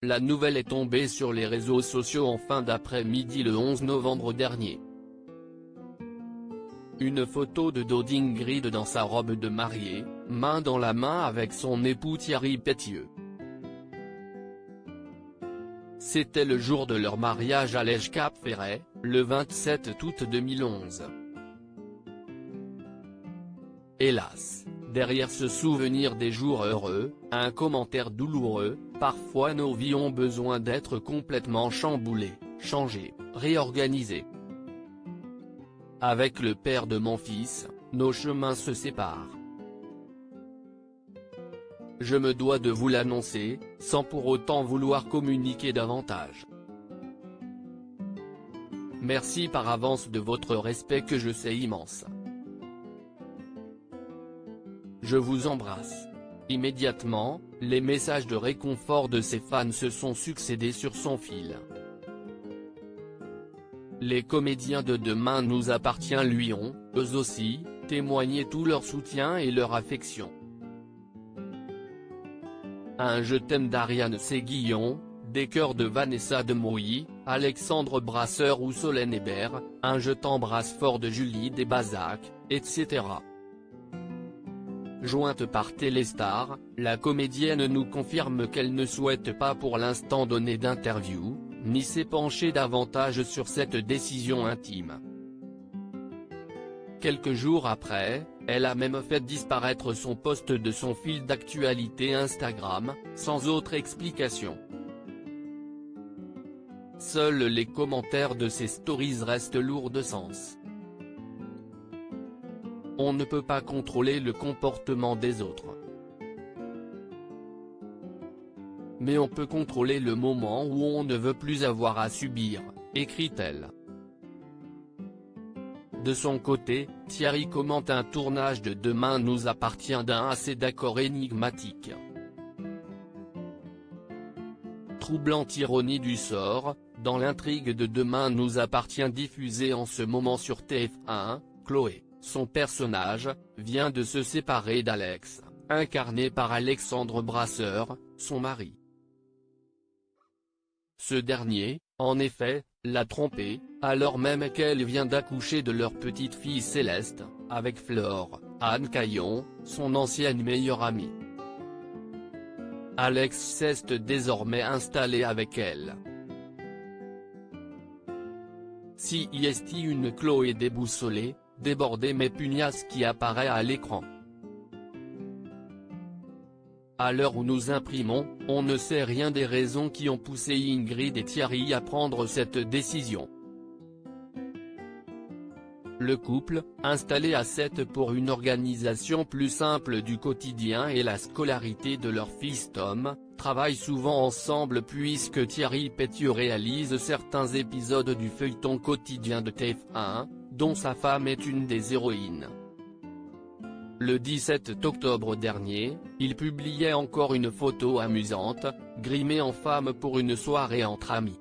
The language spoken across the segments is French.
la nouvelle est tombée sur les réseaux sociaux en fin d'après-midi le 11 novembre dernier. Une photo de d'Ingrid dans sa robe de mariée, main dans la main avec son époux Thierry Pétieux. C'était le jour de leur mariage à Lège-Cap-Ferret, le 27 août 2011. Hélas, derrière ce souvenir des jours heureux, un commentaire douloureux: parfois nos vies ont besoin d'être complètement chamboulées, changées, réorganisées. Avec le père de mon fils, nos chemins se séparent. Je me dois de vous l'annoncer, sans pour autant vouloir communiquer davantage. Merci par avance de votre respect que je sais immense. Je vous embrasse. Immédiatement, les messages de réconfort de ses fans se sont succédés sur son fil. Les comédiens de Demain nous appartient lui ont, eux aussi, témoigné tout leur soutien et leur affection. Un je t'aime d'Ariane Séguillon, des cœurs de Vanessa Demouy, Alexandre Brasseur ou Solène Hébert, un je t'embrasse fort de Julie Desbazac, etc. Jointe par Téléstar, la comédienne nous confirme qu'elle ne souhaite pas pour l'instant donner d'interview, ni s'épancher davantage sur cette décision intime. Quelques jours après, elle a même fait disparaître son post de son fil d'actualité Instagram, sans autre explication. Seuls les commentaires de ses stories restent lourds de sens. On ne peut pas contrôler le comportement des autres. Mais on peut contrôler le moment où on ne veut plus avoir à subir, écrit-elle. De son côté, Thierry commente un tournage de Demain nous appartient d'un assez d'accord énigmatique. Troublante ironie du sort, dans l'intrigue de Demain nous appartient diffusée en ce moment sur TF1, Chloé, son personnage, vient de se séparer d'Alex, incarné par Alexandre Brasseur, son mari. Ce dernier, en effet, l'a trompée, alors même qu'elle vient d'accoucher de leur petite fille Céleste, avec Flore, Anne Caillon, son ancienne meilleure amie. Alex s'est désormais installé avec elle. Si est une Chloé déboussolée, débordée mais pugnace qui apparaît à l'écran. À l'heure où nous imprimons, on ne sait rien des raisons qui ont poussé Ingrid et Thierry à prendre cette décision. Le couple, installé à 7 pour une organisation plus simple du quotidien et la scolarité de leur fils Tom, travaille souvent ensemble puisque Thierry Pétieux réalise certains épisodes du feuilleton quotidien de TF1, dont sa femme est une des héroïnes. Le 17 octobre dernier, il publiait encore une photo amusante, grimée en femme pour une soirée entre amis.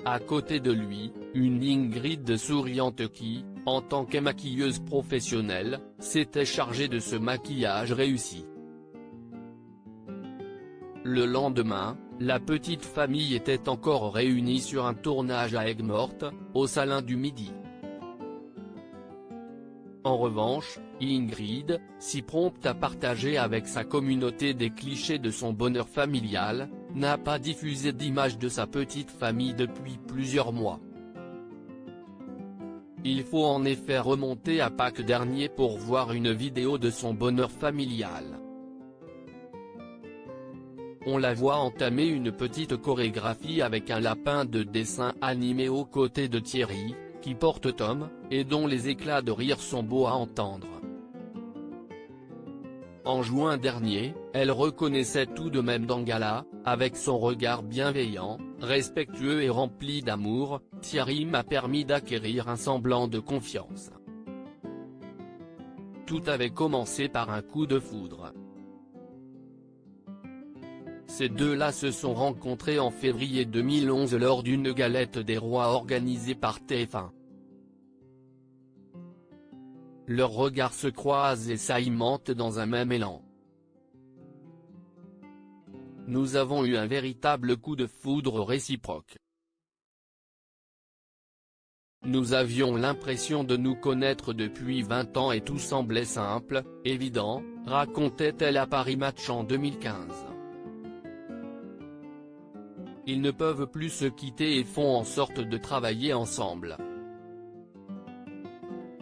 À côté de lui, une Ingrid souriante qui, en tant que maquilleuse professionnelle, s'était chargée de ce maquillage réussi. Le lendemain, la petite famille était encore réunie sur un tournage à Aigues-Mortes, au Salin du Midi. En revanche, Ingrid, si prompte à partager avec sa communauté des clichés de son bonheur familial, n'a pas diffusé d'images de sa petite famille depuis plusieurs mois. Il faut en effet remonter à Pâques dernier pour voir une vidéo de son bonheur familial. On la voit entamer une petite chorégraphie avec un lapin de dessin animé aux côtés de Thierry, qui porte Tom, et dont les éclats de rire sont beaux à entendre. En juin dernier, elle reconnaissait tout de même dans Gala, avec son regard bienveillant, respectueux et rempli d'amour, Thierry m'a permis d'acquérir un semblant de confiance. Tout avait commencé par un coup de foudre. Ces deux-là se sont rencontrés en février 2011 lors d'une galette des rois organisée par TF1. Leurs regards se croisent et s'aimantent dans un même élan. nous avons eu un véritable coup de foudre réciproque. Nous avions l'impression de nous connaître depuis 20 ans et tout semblait simple, évident, racontait-elle à Paris Match en 2015. Ils ne peuvent plus se quitter et font en sorte de travailler ensemble.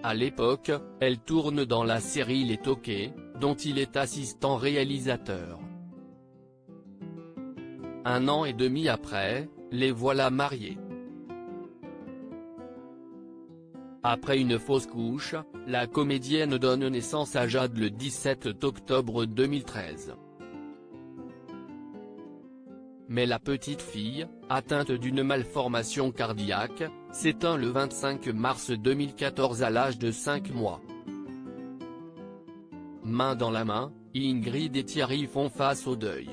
À l'époque, elle tourne dans la série Les Toqués, dont il est assistant réalisateur. 1 an et demi après, les voilà mariés. Après une fausse couche, la comédienne donne naissance à Jade le 17 octobre 2013. Mais la petite fille, atteinte d'une malformation cardiaque, s'éteint le 25 mars 2014 à l'âge de 5 mois. Main dans la main, Ingrid et Thierry font face au deuil.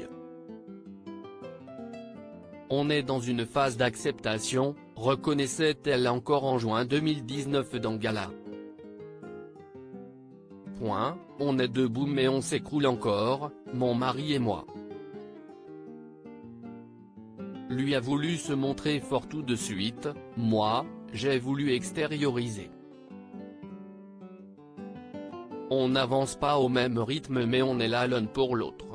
On est dans une phase d'acceptation, reconnaissait-elle encore en juin 2019 dans Gala. On est debout mais on s'écroule encore, mon mari et moi. Lui a voulu se montrer fort tout de suite, moi, j'ai voulu extérioriser. On n'avance pas au même rythme mais on est là l'un pour l'autre.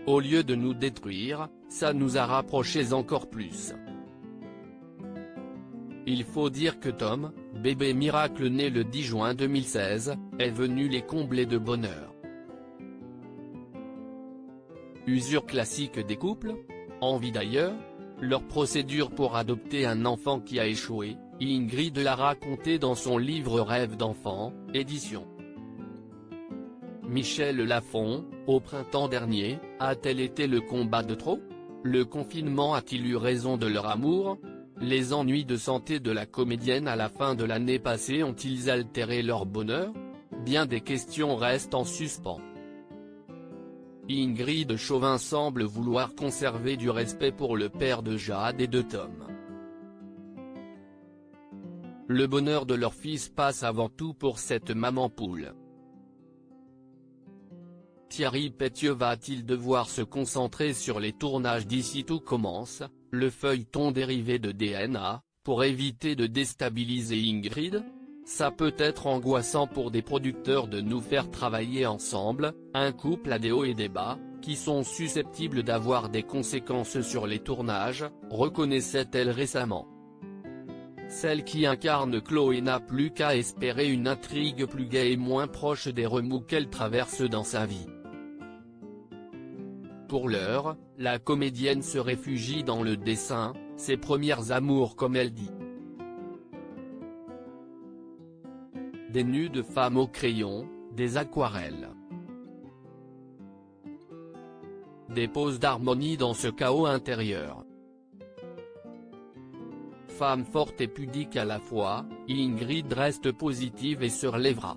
Au lieu de nous détruire, ça nous a rapprochés encore plus. Il faut dire que Tom, bébé miracle né le 10 juin 2016, est venu les combler de bonheur. Usure classique des couples ? Envie d'ailleurs ? Leur procédure pour adopter un enfant qui a échoué, Ingrid l'a raconté dans son livre Rêve d'enfant, édition Michel Lafon. Au printemps dernier, a-t-elle été le combat de trop ? Le confinement a-t-il eu raison de leur amour ? Les ennuis de santé de la comédienne à la fin de l'année passée ont-ils altéré leur bonheur ? Bien des questions restent en suspens. Ingrid Chauvin semble vouloir conserver du respect pour le père de Jade et de Tom. Le bonheur de leur fils passe avant tout pour cette maman poule. Thierry Pétieux va-t-il devoir se concentrer sur les tournages d'ici tout commence, le feuilleton dérivé de DNA, pour éviter de déstabiliser Ingrid ? Ça peut être angoissant pour des producteurs de nous faire travailler ensemble, un couple à des hauts et des bas, qui sont susceptibles d'avoir des conséquences sur les tournages, reconnaissait-elle récemment. Celle qui incarne Chloé n'a plus qu'à espérer une intrigue plus gaie et moins proche des remous qu'elle traverse dans sa vie. Pour l'heure, la comédienne se réfugie dans le dessin, ses premières amours comme elle dit. Des nus de femmes au crayon, des aquarelles. Des poses d'harmonie dans ce chaos intérieur. Femme forte et pudique à la fois, Ingrid reste positive et se relèvera.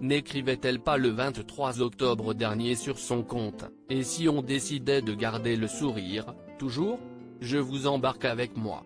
N'écrivait-elle pas le 23 octobre dernier sur son compte « Et si on décidait de garder le sourire, toujours ? Je vous embarque avec moi ».